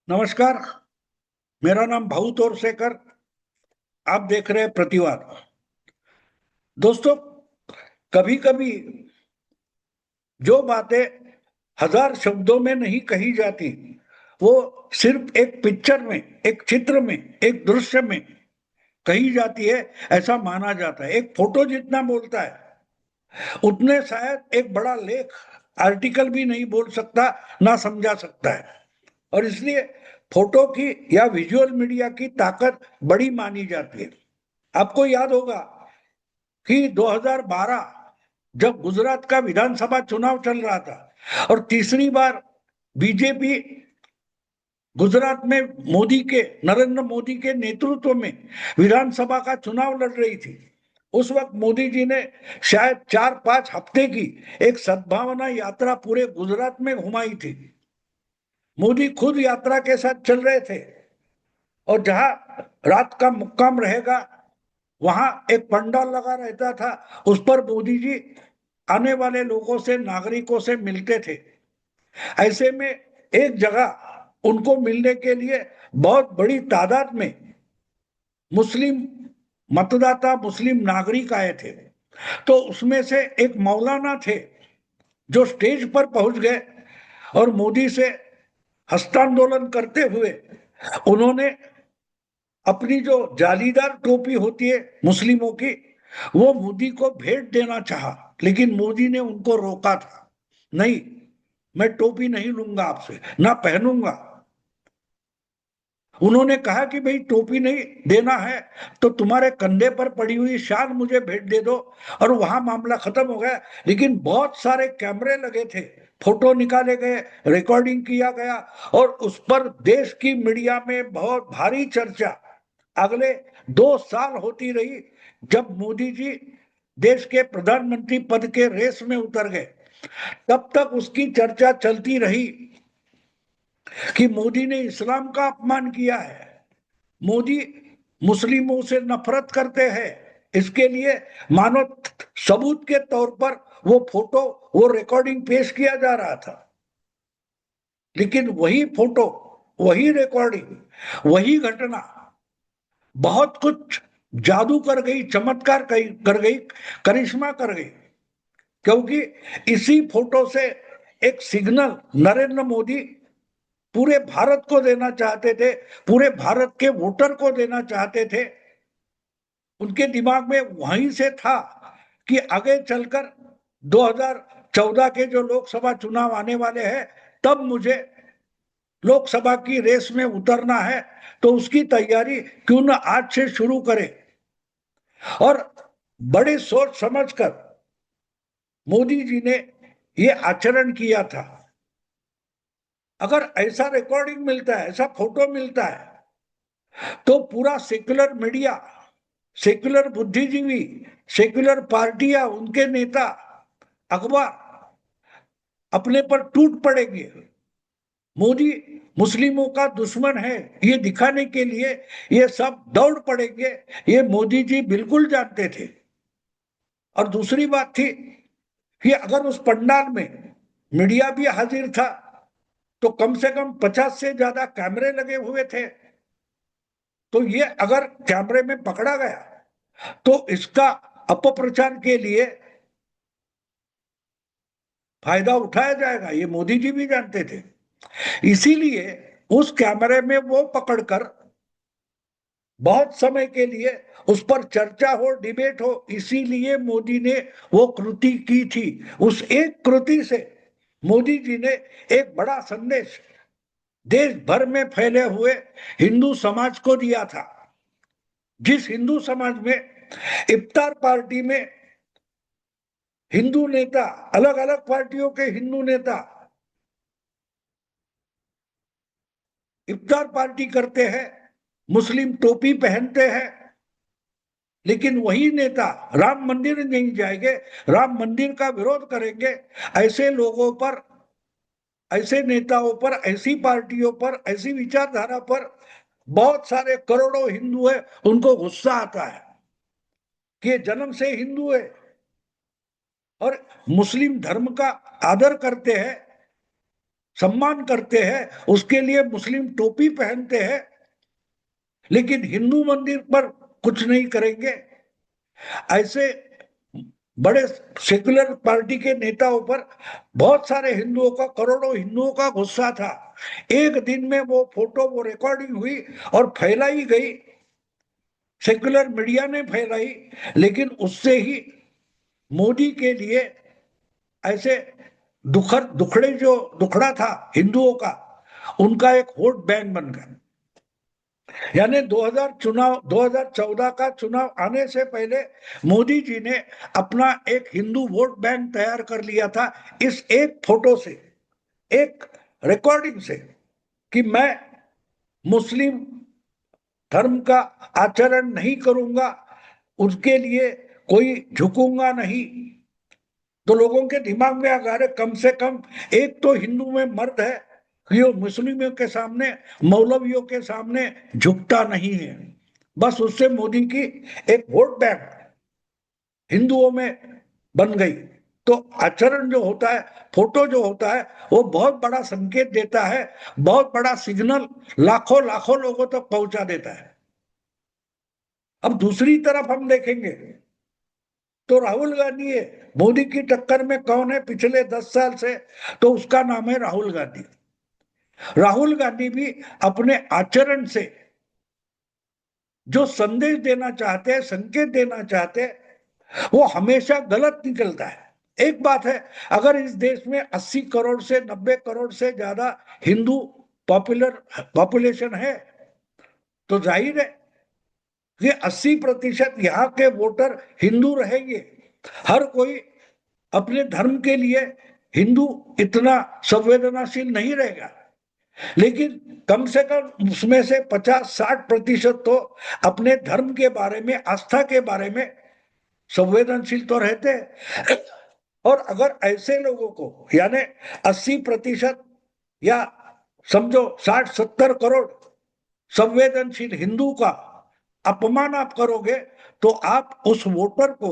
नमस्कार। मेरा नाम भाऊ तोरसेकर। आप देख रहे हैं प्रतिवाद। दोस्तों, कभी कभी जो बातें हजार शब्दों में नहीं कही जाती, वो सिर्फ एक पिक्चर में, एक चित्र में, एक दृश्य में कही जाती है, ऐसा माना जाता है। एक फोटो जितना बोलता है उतने शायद एक बड़ा लेख, आर्टिकल भी नहीं बोल सकता, ना समझा सकता है। और इसलिए फोटो की या विजुअल मीडिया की ताकत बड़ी मानी जाती है। आपको याद होगा कि 2012 जब गुजरात का विधानसभा चुनाव चल रहा था और तीसरी बार बीजेपी गुजरात में नरेंद्र मोदी के नेतृत्व में विधानसभा का चुनाव लड़ रही थी। उस वक्त मोदी जी ने शायद 4-5 हफ्ते की एक सद्भावना यात्रा पूरे गुजरात में घुमाई थी। मोदी खुद यात्रा के साथ चल रहे थे और जहां रात का मुक्काम रहेगा वहां एक पंडाल लगा रहता था। उस पर मोदी जी आने वाले लोगों से, नागरिकों से मिलते थे। ऐसे में एक जगह उनको मिलने के लिए बहुत बड़ी तादाद में मुस्लिम मतदाता, मुस्लिम नागरिक आए थे। तो उसमें से एक मौलाना थे जो स्टेज पर पहुंच गए और मोदी से हस्तांदोलन करते हुए उन्होंने अपनी जो जालीदार टोपी होती है मुस्लिमों की, वो मोदी को भेंट देना चाहा, लेकिन मोदी ने उनको रोका था। नहीं, मैं टोपी नहीं लूंगा आपसे, ना पहनूंगा। उन्होंने कहा कि भाई टोपी नहीं देना है तो तुम्हारे कंधे पर पड़ी हुई शाल मुझे भेंट दे दो। और वहां मामला खत्म हो गया। लेकिन बहुत सारे कैमरे लगे थे, फोटो निकाले गए, रिकॉर्डिंग किया गया और उस पर देश की मीडिया में बहुत भारी चर्चा अगले 2 साल होती रही। जब मोदी जी देश के प्रधानमंत्री पद के रेस में उतर गए, तब तक उसकी चर्चा चलती रही कि मोदी ने इस्लाम का अपमान किया है, मोदी मुस्लिमों से नफरत करते हैं। इसके लिए मानो सबूत के तौर पर वो फोटो, वो रिकॉर्डिंग पेश किया जा रहा था। लेकिन वही फोटो, वही रिकॉर्डिंग, वही घटना बहुत कुछ जादू कर गई, चमत्कार कर गई, करिश्मा कर गई। क्योंकि इसी फोटो से एक सिग्नल नरेंद्र मोदी पूरे भारत को देना चाहते थे, पूरे भारत के वोटर को देना चाहते थे। उनके दिमाग में वहीं से था कि आगे चलकर 2014 के जो लोकसभा चुनाव आने वाले हैं, तब मुझे लोकसभा की रेस में उतरना है, तो उसकी तैयारी क्यों ना आज से शुरू करें। और बड़ी सोच समझकर मोदी जी ने ये आचरण किया था। अगर ऐसा रिकॉर्डिंग मिलता है, ऐसा फोटो मिलता है, तो पूरा सेक्युलर मीडिया, सेक्युलर बुद्धिजीवी, सेक्युलर पार्टियां, उनके नेता, अखबार अपने पर टूट पड़ेंगे। मोदी मुस्लिमों का दुश्मन है ये दिखाने के लिए ये सब दौड़ पड़ेंगे। ये मोदी जी बिल्कुल जानते थे। और दूसरी बात थी कि अगर उस पंडाल में मीडिया भी हाजिर था तो कम से कम 50 से ज्यादा कैमरे लगे हुए थे। तो ये अगर कैमरे में पकड़ा गया तो इसका अपप्रचार के लिए फायदा उठाया जाएगा, ये मोदी जी भी जानते थे। इसीलिए उस कैमरे में वो पकड़कर बहुत समय के लिए उस पर चर्चा हो, डिबेट हो, इसीलिए मोदी ने वो कृति की थी। उस एक कृति से मोदी जी ने एक बड़ा संदेश देश भर में फैले हुए हिंदू समाज को दिया था। जिस हिंदू समाज में इफ्तार पार्टी में हिंदू नेता, अलग अलग पार्टियों के हिंदू नेता इफ्तार पार्टी करते हैं, मुस्लिम टोपी पहनते हैं, लेकिन वही नेता राम मंदिर नहीं जाएंगे, राम मंदिर का विरोध करेंगे। ऐसे लोगों पर, ऐसे नेताओं पर, ऐसी पार्टियों पर, ऐसी विचारधारा पर बहुत सारे करोड़ों हिंदू है, उनको गुस्सा आता है कि ये जन्म से हिंदू है और मुस्लिम धर्म का आदर करते हैं, सम्मान करते हैं, उसके लिए मुस्लिम टोपी पहनते हैं, लेकिन हिंदू मंदिर पर कुछ नहीं करेंगे। ऐसे बड़े सेकुलर पार्टी के नेताओं पर बहुत सारे हिंदुओं का, करोड़ों हिंदुओं का गुस्सा था। एक दिन में वो फोटो, वो रिकॉर्डिंग हुई और फैलाई गई, सेकुलर मीडिया ने फैलाई, लेकिन उससे ही मोदी के लिए ऐसे दुखड़ा था हिंदुओं का, उनका एक वोट बैंक बन गया। यानी 2014 का चुनाव आने से पहले मोदी जी ने अपना एक हिंदू वोट बैंक तैयार कर लिया था, इस एक फोटो से, एक रिकॉर्डिंग से, कि मैं मुस्लिम धर्म का आचरण नहीं करूंगा, उसके लिए कोई झुकूंगा नहीं। तो लोगों के दिमाग में आ गया, कम से कम एक तो हिंदू में मर्द है कि वो मुस्लिमों के सामने, मौलवियों के सामने झुकता नहीं है। बस उससे मोदी की एक वोट बैंक हिंदुओं में बन गई। तो आचरण जो होता है, फोटो जो होता है, वो बहुत बड़ा संकेत देता है, बहुत बड़ा सिग्नल लाखों लाखों लोगों तक पहुंचा देता है। अब दूसरी तरफ हम देखेंगे तो राहुल गांधी है, मोदी की टक्कर में कौन है पिछले 10 साल से, तो उसका नाम है राहुल गांधी। राहुल गांधी भी अपने आचरण से जो संदेश देना चाहते हैं, संकेत देना चाहते हैं, वो हमेशा गलत निकलता है। एक बात है, अगर इस देश में 80 करोड़ से 90 करोड़ से ज्यादा हिंदू पॉपुलेशन है, तो जाहिर है कि 80% यहाँ के वोटर हिंदू रहेंगे। हर कोई अपने धर्म के लिए हिंदू इतना संवेदनाशील नहीं रहेगा, लेकिन कम से कम उसमें से 50-60% तो अपने धर्म के बारे में, आस्था के बारे में संवेदनशील तो रहते हैं। और अगर ऐसे लोगों को, यानी 80% या समझो 60-70 करोड़ संवेदनशील हिंदू का अपमान आप करोगे, तो आप उस वोटर को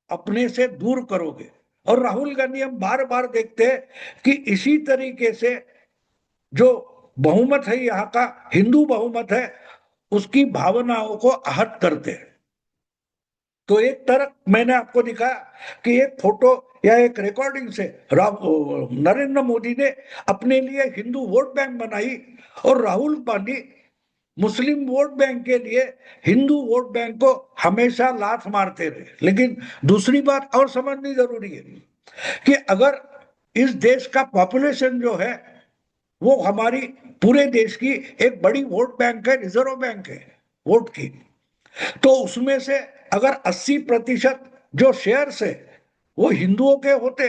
अपने से दूर करोगे। और राहुल गांधी, हम बार बार देखते हैं कि इसी तरीके से जो बहुमत है यहाँ का, हिंदू बहुमत है, उसकी भावनाओं को आहत करते हैं। तो एक तरफ मैंने आपको दिखाया कि एक फोटो या एक रिकॉर्डिंग से नरेंद्र मोदी ने अपने लिए हिंदू वोट बैंक बनाई, और राहुल गांधी मुस्लिम वोट बैंक के लिए हिंदू वोट बैंक को हमेशा लात मारते रहे। लेकिन दूसरी बात और समझनी जरूरी है कि अगर इस देश का पॉपुलेशन जो है, वो हमारी पूरे देश की एक बड़ी वोट बैंक है, रिजर्व बैंक है वोट की, तो उसमें से अगर 80% जो शेयर्स है वो हिंदुओं के होते,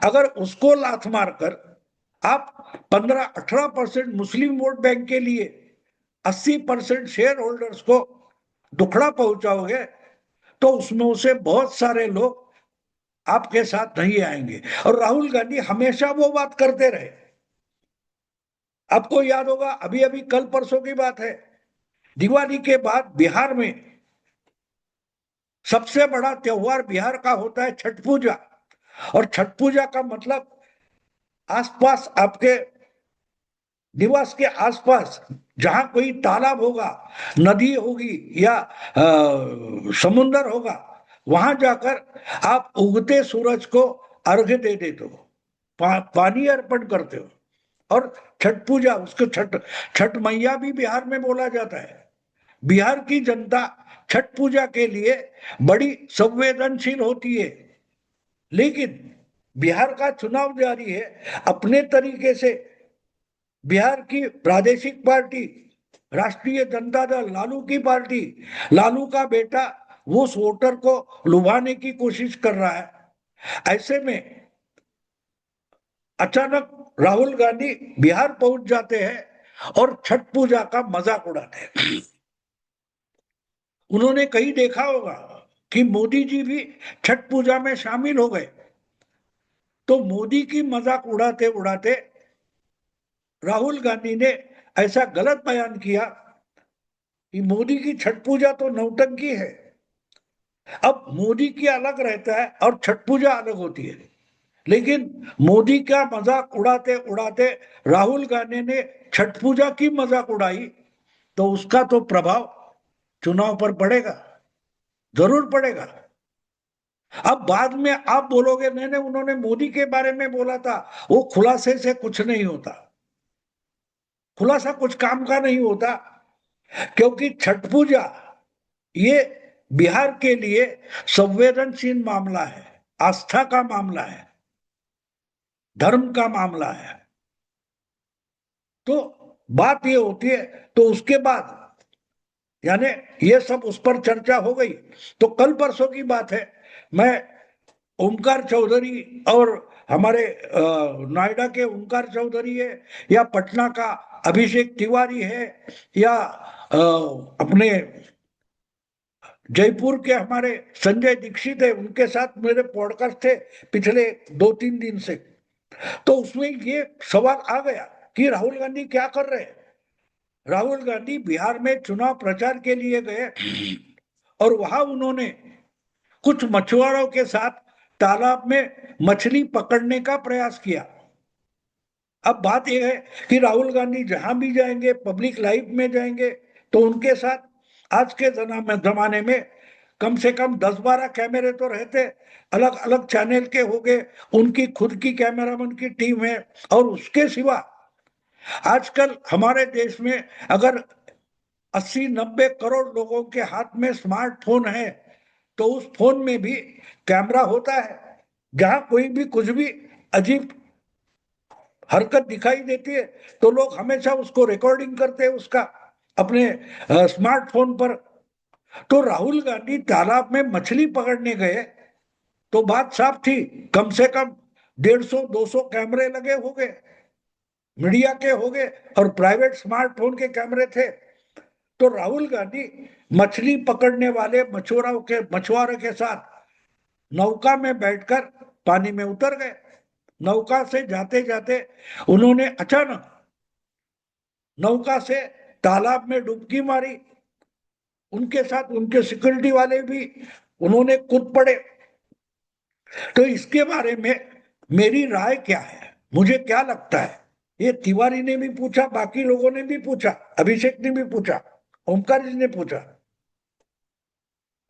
अगर उसको लात मारकर आप 15-18% मुस्लिम वोट बैंक के लिए 80% शेयर होल्डर्स को दुखड़ा पहुंचाओगे, तो उसमें से बहुत सारे लोग आपके साथ नहीं आएंगे। और राहुल गांधी हमेशा वो बात करते रहे। आपको याद होगा, अभी अभी कल परसों की बात है, दिवाली के बाद बिहार में सबसे बड़ा त्योहार बिहार का होता है छठ पूजा। और छठ पूजा का मतलब आसपास आपके निवास के आसपास जहां कोई तालाब होगा, नदी होगी या समुंदर होगा, वहां जाकर आप उगते सूरज को अर्घ्य दे देते हो, पानी अर्पण करते हो। और छठ पूजा, उसको छठ छठ मैया भी बिहार में बोला जाता है। बिहार की जनता छठ पूजा के लिए बड़ी संवेदनशील होती है। लेकिन बिहार का चुनाव जारी है, अपने तरीके से बिहार की प्रादेशिक पार्टी राष्ट्रीय जनता दल, लालू की पार्टी, लालू का बेटा, वो उस वोटर को लुभाने की कोशिश कर रहा है। ऐसे में अचानक राहुल गांधी बिहार पहुंच जाते हैं और छठ पूजा का मजाक उड़ाते हैं। उन्होंने कहीं देखा होगा कि मोदी जी भी छठ पूजा में शामिल हो गए, तो मोदी की मजाक उड़ाते उड़ाते राहुल गांधी ने ऐसा गलत बयान किया कि मोदी की छठ पूजा तो नौटंकी है। अब मोदी की अलग रहता है और छठ पूजा अलग होती है, लेकिन मोदी का मजाक उड़ाते उड़ाते राहुल गांधी ने छठ पूजा की मजाक उड़ाई, तो उसका तो प्रभाव चुनाव पर पड़ेगा, जरूर पड़ेगा। अब बाद में आप बोलोगे नहीं नहीं उन्होंने मोदी के बारे में बोला था, वो खुलासे से कुछ नहीं होता, खुलासा कुछ काम का नहीं होता, क्योंकि छठ पूजा ये बिहार के लिए संवेदनशील मामला है, आस्था का मामला है, धर्म का मामला है। तो बात ये होती है, तो उसके बाद यानी ये सब उस पर चर्चा हो गई। तो कल परसों की बात है, मैं ओमकार चौधरी और हमारे नोएडा के ओमकार चौधरी है, या पटना का अभिषेक तिवारी है, या अपने जयपुर के हमारे संजय दीक्षित है, उनके साथ मेरे पॉडकास्ट थे पिछले 2-3 दिन से। तो उसमें ये सवाल आ गया कि राहुल गांधी क्या कर रहे हैं। राहुल गांधी बिहार में चुनाव प्रचार के लिए गए और वहां उन्होंने कुछ मछुआरों के साथ तालाब में मछली पकड़ने का प्रयास किया। अब बात यह है कि राहुल गांधी जहां भी जाएंगे, पब्लिक लाइफ में जाएंगे, तो उनके साथ आज के जमाने में कम से कम 10-12 कैमरे तो रहते, अलग अलग चैनल के हो गए, उनकी खुद की कैमरामैन की टीम है। और उसके सिवा आजकल हमारे देश में अगर 80-90 करोड़ लोगों के हाथ में स्मार्टफोन है, तो उस फोन में भी कैमरा होता है। जहां कोई भी कुछ भी अजीब हरकत दिखाई देती है, तो लोग हमेशा उसको रिकॉर्डिंग करते हैं उसका अपने स्मार्टफोन पर। तो राहुल गांधी तालाब में मछली पकड़ने गए, तो बात साफ थी, कम से कम 150-200 कैमरे लगे हो गए, मीडिया के हो गए, और प्राइवेट स्मार्टफोन के कैमरे थे। तो राहुल गांधी मछली पकड़ने वाले मछुआरों के साथ नौका में बैठकर पानी में उतर गए। नौका से जाते जाते उन्होंने अचानक नौका से तालाब में डुबकी मारी, उनके साथ उनके सिक्योरिटी वाले भी उन्होंने कूद पड़े। तो इसके बारे में मेरी राय क्या है, मुझे क्या लगता है, ये तिवारी ने भी पूछा, बाकी लोगों ने भी पूछा, अभिषेक ने भी पूछा, ओमकार जी ने पूछा।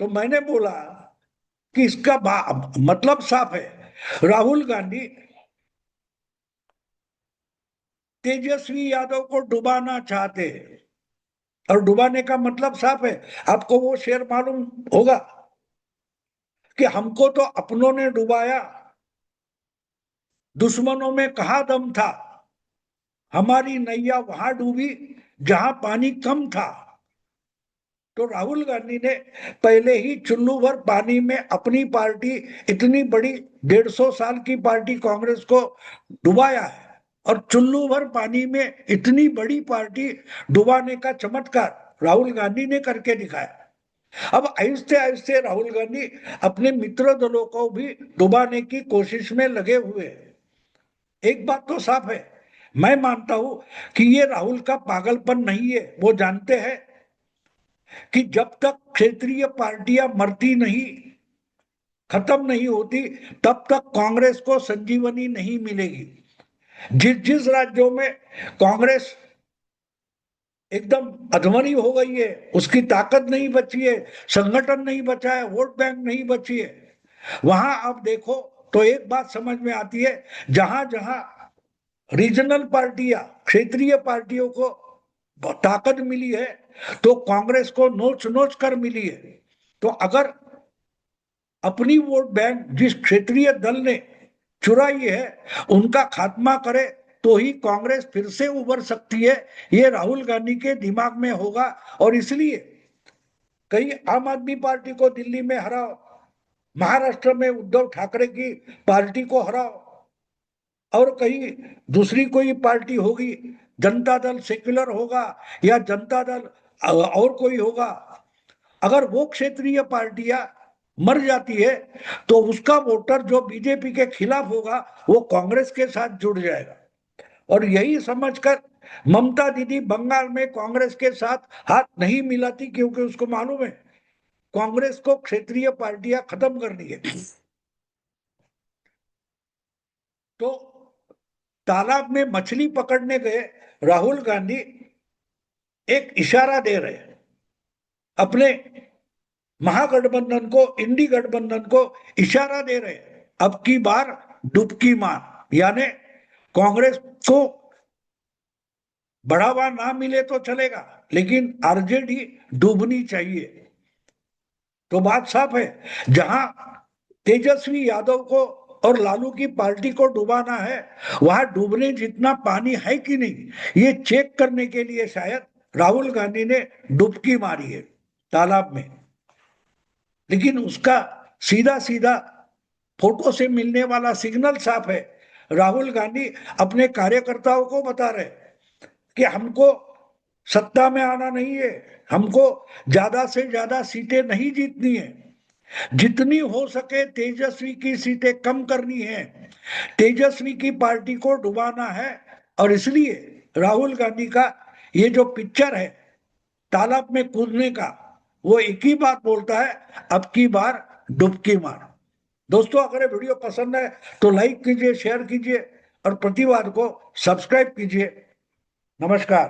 तो मैंने बोला कि इसका मतलब साफ है, राहुल गांधी तेजस्वी यादव को डुबाना चाहते हैं। और डुबाने का मतलब साफ है, आपको वो शेर मालूम होगा कि हमको तो अपनों ने डुबाया, दुश्मनों में कहा दम था, हमारी नैया वहां डूबी जहां पानी कम था। तो राहुल गांधी ने पहले ही चुल्लू भर पानी में अपनी पार्टी, इतनी बड़ी 150 साल की पार्टी कांग्रेस को डुबाया है। और चुल्लू भर पानी में इतनी बड़ी पार्टी डुबाने का चमत्कार राहुल गांधी ने करके दिखाया। अब आहिस्ते आहिस्ते राहुल गांधी अपने मित्र दलों को भी डुबाने की कोशिश में लगे हुए हैं। एक बात तो साफ है, मैं मानता हूं कि ये राहुल का पागलपन नहीं है। वो जानते हैं कि जब तक क्षेत्रीय पार्टियां मरती नहीं, खत्म नहीं होती, तब तक कांग्रेस को संजीवनी नहीं मिलेगी। जिस जिस राज्यों में कांग्रेस एकदम अधमरी हो गई है, उसकी ताकत नहीं बची है, संगठन नहीं बचा है, वोट बैंक नहीं बची है, वहां आप देखो तो एक बात समझ में आती है, जहां जहां रीजनल पार्टियां, क्षेत्रीय पार्टियों को ताकत मिली है, तो कांग्रेस को नोच नोच कर मिली है। तो अगर अपनी वोट बैंक जिस क्षेत्रीय दल ने चुराई है, उनका खात्मा करे, तो ही कांग्रेस फिर से उभर सकती है। ये राहुल गांधी के दिमाग में होगा। और इसलिए कहीं आम आदमी पार्टी को दिल्ली में हराओ, महाराष्ट्र में उद्धव ठाकरे की पार्टी को हराओ, और कहीं दूसरी कोई पार्टी होगी, जनता दल सेक्युलर होगा, या जनता दल और कोई होगा, अगर वो क्षेत्रीय पार्टियां मर जाती है, तो उसका वोटर जो बीजेपी के खिलाफ होगा, वो कांग्रेस के साथ जुड़ जाएगा। और यही समझकर ममता दीदी बंगाल में कांग्रेस के साथ हाथ नहीं मिलाती, क्योंकि उसको मालूम है कांग्रेस को क्षेत्रीय पार्टियां खत्म करनी है। तो तालाब में मछली पकड़ने गए राहुल गांधी एक इशारा दे रहे हैं अपने महागठबंधन को, इंडी गठबंधन को इशारा दे रहे हैं, अब की बार डुबकी मार, यानी कांग्रेस को बढ़ावा ना मिले तो चलेगा लेकिन आरजेडी डूबनी चाहिए। तो बात साफ है, जहां तेजस्वी यादव को और लालू की पार्टी को डुबाना है, वहां डूबने जितना पानी है कि नहीं, ये चेक करने के लिए शायद राहुल गांधी ने डुबकी मारी है तालाब में। लेकिन उसका सीधा सीधा फोटो से मिलने वाला सिग्नल साफ है। राहुल गांधी अपने कार्यकर्ताओं को बता रहे कि हमको सत्ता में आना नहीं है, हमको ज्यादा से ज्यादा सीटें नहीं जीतनी है, जितनी हो सके तेजस्वी की सीटें कम करनी है, तेजस्वी की पार्टी को डुबाना है। और इसलिए राहुल गांधी का ये जो पिक्चर है तालाब में कूदने का, वो एक ही बात बोलता है, अब की बार डुबकी मार। दोस्तों, अगर ये वीडियो पसंद है तो लाइक कीजिए, शेयर कीजिए और प्रतिवाद को सब्सक्राइब कीजिए। नमस्कार।